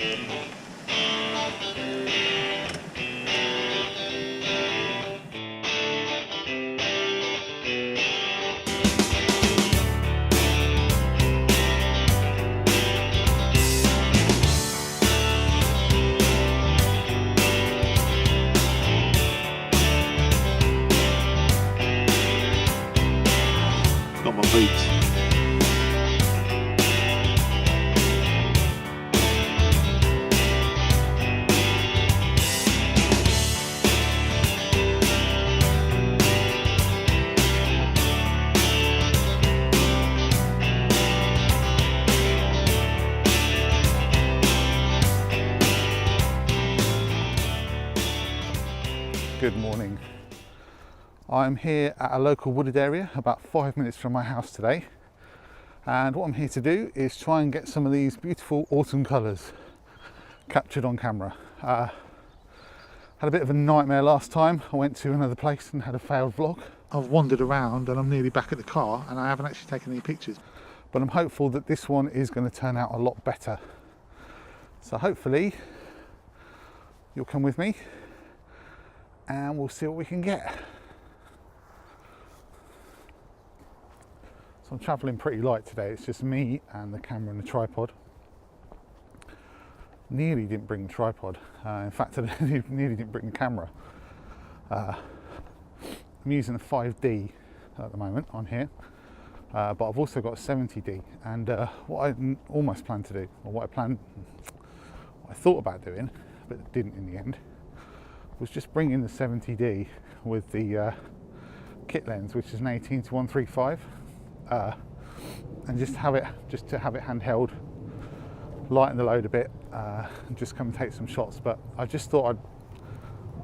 Got my boots. Good morning. I'm here at a local wooded area about 5 minutes from my house today, and what I'm here to do is try and get some of these beautiful autumn colours captured on camera. Had a bit of a nightmare last time. I went to another place and had a failed vlog. I've wandered around and I'm nearly back at the car and I haven't actually taken any pictures, but I'm hopeful that this one is going to turn out a lot better. So hopefully you'll come with me and we'll see what we can get. So I'm travelling pretty light today. It's just me and the camera and the tripod. Nearly didn't bring the tripod. In fact, I nearly didn't bring the camera. I'm using a 5D at the moment on here, but I've also got a 70D. And what I almost planned to do, or what I thought about doing, but didn't in the end, was just bring in the 70D with the kit lens, which is an 18 to 135, and just to have it handheld, lighten the load a bit, and just come and take some shots. But I just thought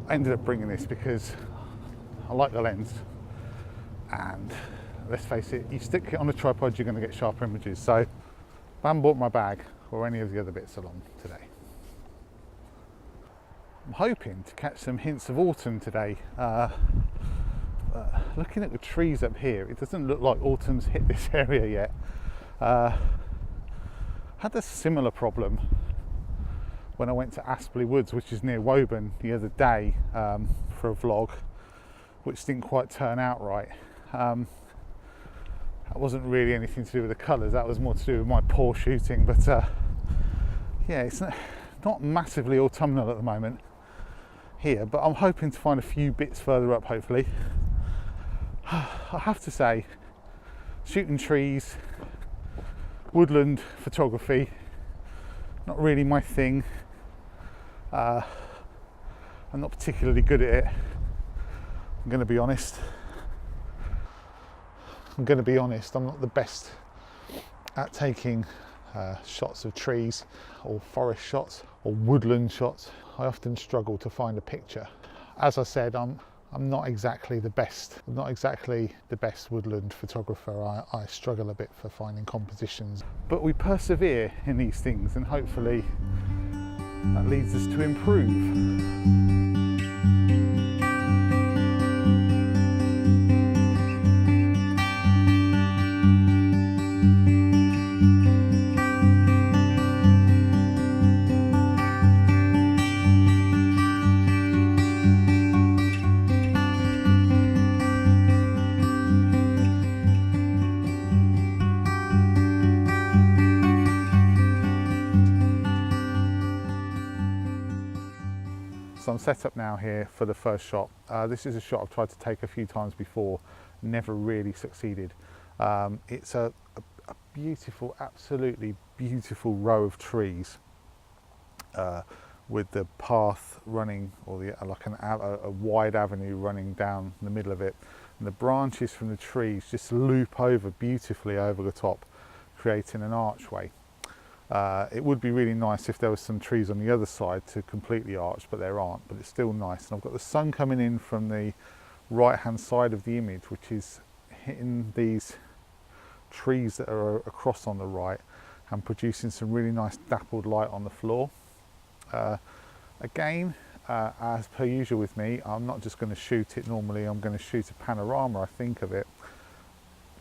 I ended up bringing this because I like the lens, and let's face it, you stick it on a tripod, you're going to get sharper images. So I haven't bought my bag or any of the other bits along today. I'm hoping to catch some hints of autumn today. Looking at the trees up here, it doesn't look like autumn's hit this area yet. Had a similar problem when I went to Aspley Woods, which is near Woburn, the other day for a vlog, which didn't quite turn out right. That wasn't really anything to do with the colours, that was more to do with my poor shooting. But yeah, it's not massively autumnal at the moment here, but I'm hoping to find a few bits further up, hopefully. I have to say, shooting trees, woodland photography, not really my thing. I'm not particularly good at it, I'm going to be honest. I'm not the best at taking shots of trees or forest shots or woodland shots. I often struggle to find a picture. As I said, I'm not exactly the best woodland photographer. I struggle a bit for finding compositions, but we persevere in these things, and hopefully that leads us to improve. So I'm set up now here for the first shot. This is a shot I've tried to take a few times before, never really succeeded. It's a beautiful, absolutely beautiful row of trees with the path running, or a wide avenue running down the middle of it. And the branches from the trees just loop over beautifully over the top, creating an archway. It would be really nice if there was some trees on the other side to completely arch, but there aren't, but it's still nice. And I've got the sun coming in from the right hand side of the image, which is hitting these trees that are across on the right and producing some really nice dappled light on the floor. Again, as per usual with me, I'm not just going to shoot it normally, I'm going to shoot a panorama, I think of it,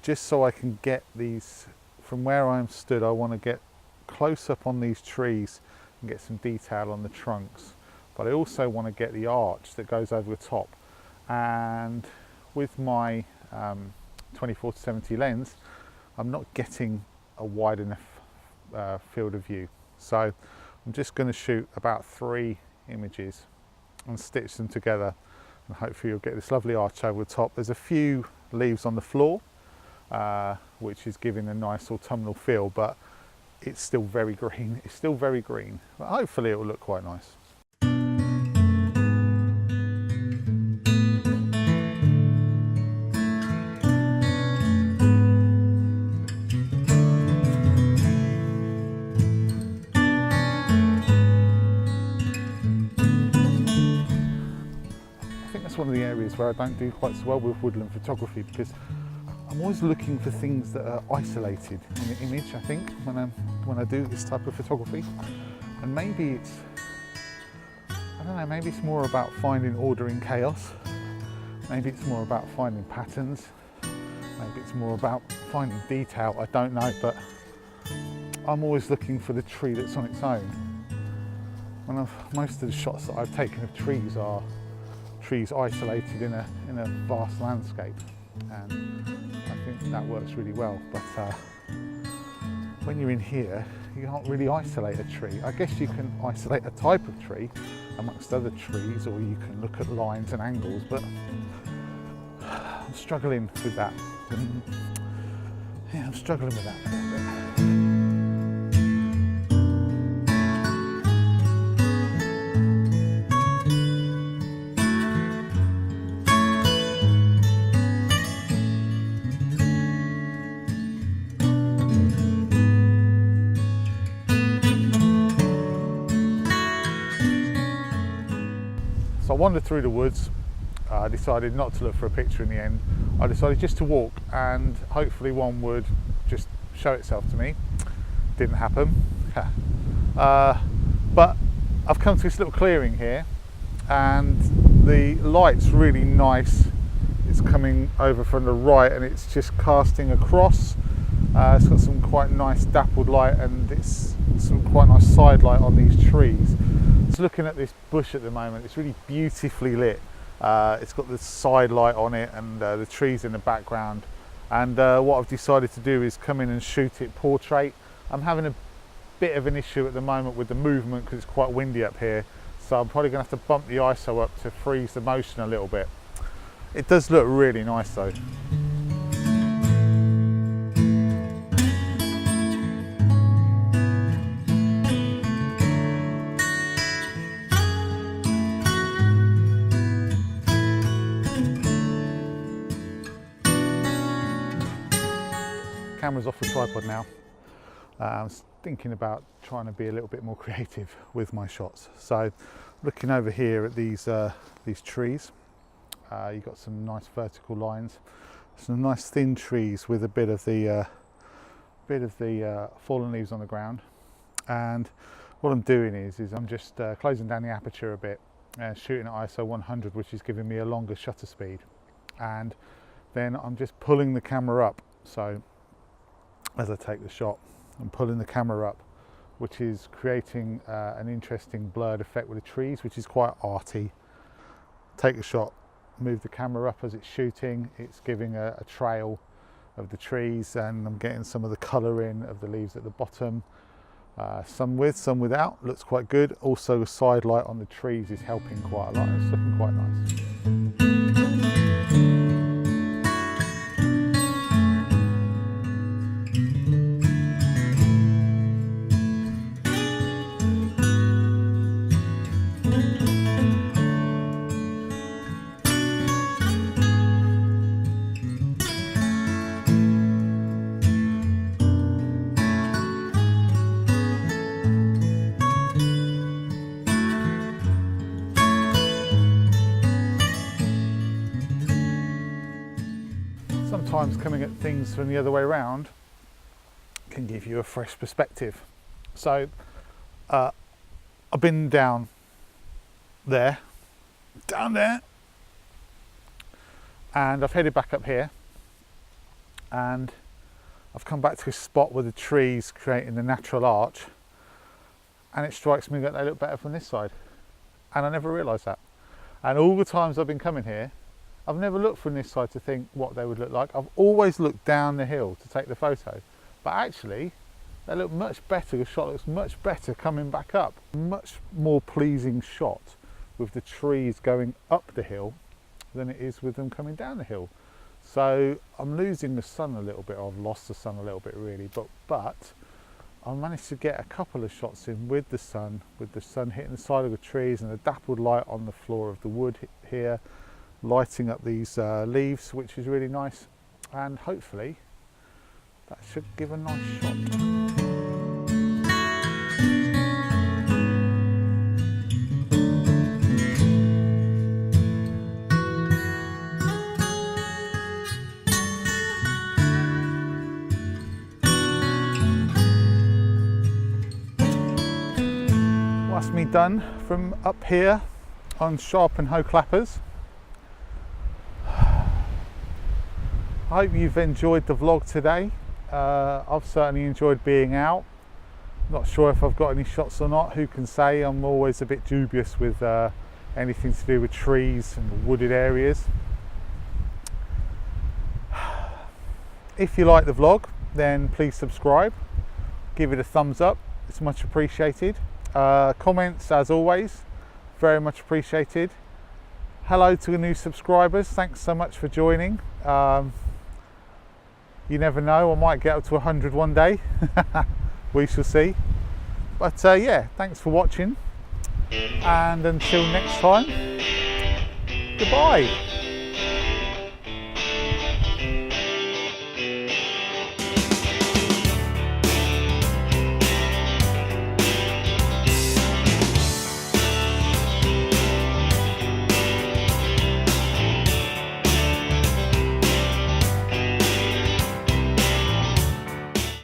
just so I can get these, from where I'm stood, I want to get close up on these trees can get some detail on the trunks, but I also want to get the arch that goes over the top. And with my 24-70 lens, I'm not getting a wide enough field of view. So I'm just going to shoot about 3 images and stitch them together, and hopefully you'll get this lovely arch over the top. There's a few leaves on the floor, which is giving a nice autumnal feel, but it's still very green. It's still very green, but hopefully it will look quite nice. One of the areas where I don't do quite so well with woodland photography, because I'm always looking for things that are isolated in the image, I think, when I do this type of photography. And maybe it's, I don't know, maybe it's more about finding order in chaos. Maybe it's more about finding patterns. Maybe it's more about finding detail, I don't know, but I'm always looking for the tree that's on its own. Most of the shots that I've taken of trees are trees isolated in a vast landscape, and I think that works really well. But when you're in here, you can't really isolate a tree. I guess you can isolate a type of tree amongst other trees, or you can look at lines and angles, but I'm struggling with that. Yeah, I'm struggling with that a little bit. So I wandered through the woods. I decided not to look for a picture in the end. I decided just to walk, and hopefully one would just show itself to me. Didn't happen. But I've come to this little clearing here, and the light's really nice. It's coming over from the right, and it's just casting across. It's got some quite nice dappled light, and it's some quite nice side light on these trees. Just looking at this bush at the moment, it's really beautifully lit. It's got the side light on it, and the trees in the background. And what I've decided to do is come in and shoot it portrait. I'm having a bit of an issue at the moment with the movement because it's quite windy up here. So I'm probably going to have to bump the ISO up to freeze the motion a little bit. It does look really nice though. Camera's off the tripod now. I'm thinking about trying to be a little bit more creative with my shots. So looking over here at these trees, you've got some nice vertical lines, some nice thin trees with a bit of the fallen leaves on the ground. And what I'm doing is I'm just closing down the aperture a bit, shooting at ISO 100, which is giving me a longer shutter speed. And then I'm just pulling the camera up. So as I take the shot, I'm pulling the camera up, which is creating an interesting blurred effect with the trees, which is quite arty. Take the shot, move the camera up as it's shooting, it's giving a trail of the trees, and I'm getting some of the colouring of the leaves at the bottom. Some with, some without, looks quite good. Also the side light on the trees is helping quite a lot. It's looking quite nice. Sometimes coming at things from the other way around can give you a fresh perspective. So I've been down there, and I've headed back up here, and I've come back to a spot where the trees creating the natural arch, and it strikes me that they look better from this side, and I never realised that. And all the times I've been coming here, I've never looked from this side to think what they would look like. I've always looked down the hill to take the photo, but actually they look much better. The shot looks much better coming back up. Much more pleasing shot with the trees going up the hill than it is with them coming down the hill. So I'm losing the sun a little bit. I've lost the sun a little bit really, but I managed to get a couple of shots in with the sun hitting the side of the trees and the dappled light on the floor of the wood here, lighting up these leaves, which is really nice, and hopefully that should give a nice shot. That's me done from up here on Sharpenhoe Clappers. I hope you've enjoyed the vlog today. I've certainly enjoyed being out. Not sure if I've got any shots or not, who can say. I'm always a bit dubious with anything to do with trees and wooded areas. If you like the vlog, then please subscribe, give it a thumbs up, it's much appreciated. Comments, as always, very much appreciated. Hello to the new subscribers, thanks so much for joining. You never know, I might get up to 100 one day. We shall see. But yeah, thanks for watching, and until next time, goodbye.